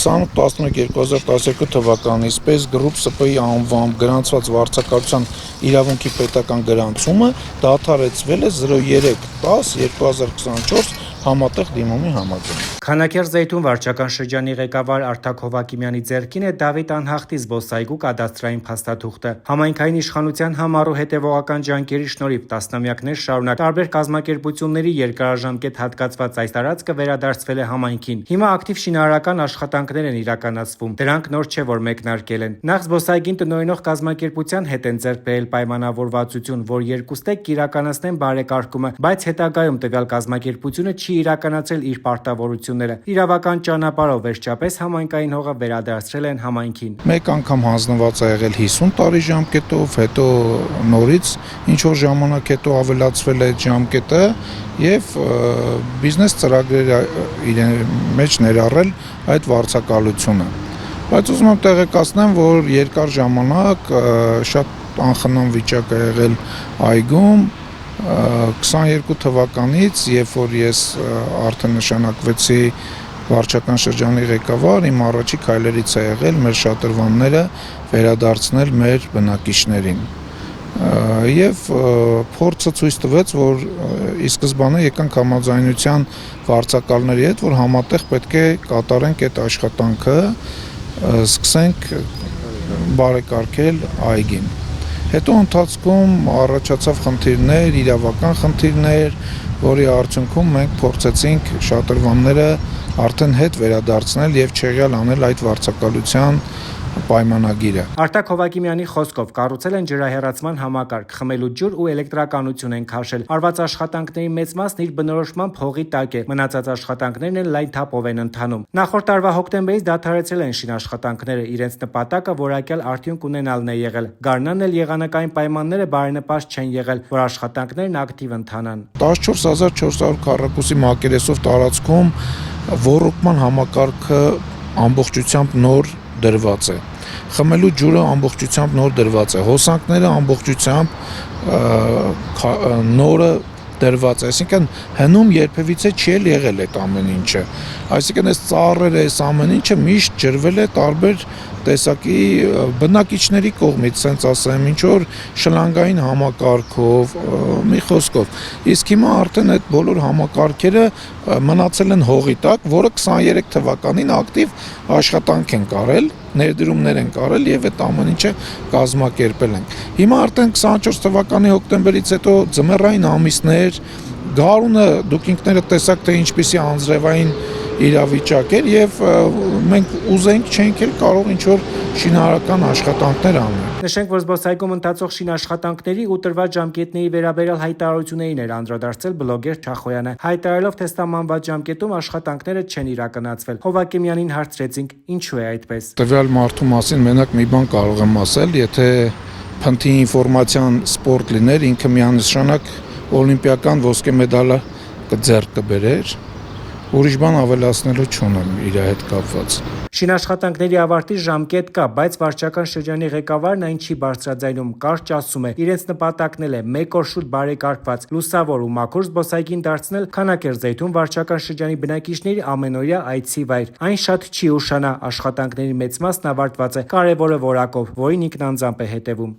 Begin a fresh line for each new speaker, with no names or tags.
28-11-2012 թվականից պես Group SP-ի անվամբ գրանցված վարձակալության իրավունքի պետական գրանցումը դադարեցվել է 03-10-2024 համատեղ դիմումի համաձայն։
Քանաքեռ-Զեյթուն վարչական շրջանի ղեկավար Արտակ Հովակիմյանի ձեռքին է Դավիթ Անհախտի զբոսայգու կադաստրային փաստաթուղթը։ Համայնքային իշխանության համառու հետևողական ջանքերի շնորհիվ տասնամյակներ շարունակ տարբեր կազմակերպությունների երկարաժամկետ հատկացված այս տարածքը վերադարձվել է համայնքին։ Հիմա ակտիվ շինարարական աշխատանքներ են իրականացվում։ Դրանք նոր չէ, որ մեկնարկել են։ Նախ զբոսայգին տնօրինող կազմակերպության հետ են ձեռք բերել պայմանավորվածություն, որ երկուստեք կիրականացնեն բարեկարգումը, բայց հետագայում տվյալ կազմակերպությունը չի իրականացրել իր պարտավորությունները։ Իրավական ճանապարհով վերջապես համայնքային հողը վերադարձրել են համայնքին։
Մեկ անգամ հանձնված է եղել 50 տարի ժամկետով, հետո նորից ինչ որ ժամանակ հետո ավելացվել է ժամկետը եւ բիզնես ծրագրերի իրեն մեջ ներառել այդ վարձակալությունը։ Բայց ուզում եմ տեղեկացնեմ, որ երկար ժամանակ շատ անխնամ վիճակ է եղել այգում 22 թվականից, երբ որ ես արդեն նշանակվեցի վարչական շրջանի ղեկավար, իմ առաջի քայլերից է եղել մեր շատրվանները վերադարձնել մեր բնակիչներին։ Եվ փորձը ցույց տվեց, որ ի սկզբանե եկանք համաձայնության վարձակալների հետ, որ համատեղ պետք է կատարենք այդ աշխատանքը, սկսենք բարեկարգել այգին։ Հետո ընթացքում առաջացավ խնդիրներ, իրավական խնդիրներ, որի արդյունքում մենք փորձեցինք շատրվանները արդեն հետ վերադարձնել եւ չեղյալ անել այդ վարձակալության պայմանագիրը։
Արտակ Հովակիմյանի խոսքով կառուցել են ջրահեռացման համակարգ, խմելու ջուր ու էլեկտրականություն են քաշել։ Արված աշխատանքների մեծ մասն իր բնորոշման փողի տակ է, մնացած աշխատանքներն էլ լայն թափով են ընթանում։ Նախորդ տարվա հոկտեմբերից դադարեցրել են շինաշխատանքները, իրենց նպատակը որակյալ արդյունք ունենալն է եղել։ Գարնանն էլ եղանակային պայմանները բարենպաստ չեն եղել, որ աշխատանքներն ակտիվ ընթանան։
14400 քառակուսի մակերեսով տարածքում ոռոգման համակարգը ամբողջությամբ նոր դրված է։ Խմելու ջուրը ամբողջությամբ նոր դրված է։ Հոսանքները ամբողջությամբ նորը դրված է, այսինքն հնում երբևիցե չի եղել այդ ամեն ինչը։ Այսինքն այս ծառերը, այս ամեն ինչը միշտ ջրվել է տարբեր տեսակի բնակիչների կողմից, ասենց ասեմ, ինչ որ շլանգային համակարգով, մի խոսքով։ Իսկ հիմա արդեն այդ բոլոր համակարգերը մնացել են հողի տակ, որը 23 թվականին ակտիվ աշխատանք են կարել, ներդրումներ են կարել եւ այդ ամեն ինչը կազմակերպել ենք։ Հիմա արդեն 24 թվականի հոկտեմբերից հետո ձմեռային ամիսներ, գարունը դուք ինքներդ տեսաք, թե ինչպիսի անձրևային իրավիճակ էր եւ մենք ուզենք չենք էլ կարող ինչ որ շինարարական աշխատանքներ անել։
Նշենք, որ զբոսայգում ընթացող շինաշխատանքների ու տրված ժամկետների վերաբերյալ հայտարարություններին էր անդրադարձել բլոգեր Չախոյանը, հայտարարելով, թե սահմանված ժամկետում աշխատանքները չեն իրականացվել։ Հովակիմյանին հարցրեցինք, ինչու է այդպես։
Տվյալ մարդու մասին մենակ մի բան կարող եմ ասել, եթե փնթի ինֆորմացիան սպորտ լիներ, ինքը միանշանակ օլիմպիական ոսկե մեդալը կձեռք կբերեր։ Ուրիշ բան ավելացնելու չունեմ իր հետ կապված։
Շինաշխատանքների ավարտի ժամկետ կա, բայց վարչական շրջանի ղեկավարն այն չի բարձրաձայնում, կարճ ասում է, իրենց նպատակն էլ է մեկ օր շուտ բարեկարգված, լուսավոր ու մաքուր զբոսայգին դարձնել Քանաքեռ-Զեյթուն վարչական շրջանի բնակիչների ամենօրյա այցի վայր։ Այն շատ չի ուշանա, աշխատանքների մեծ մասն ավարտված է, կարևորը որակով, որին ինքն անձամբ է հետևում։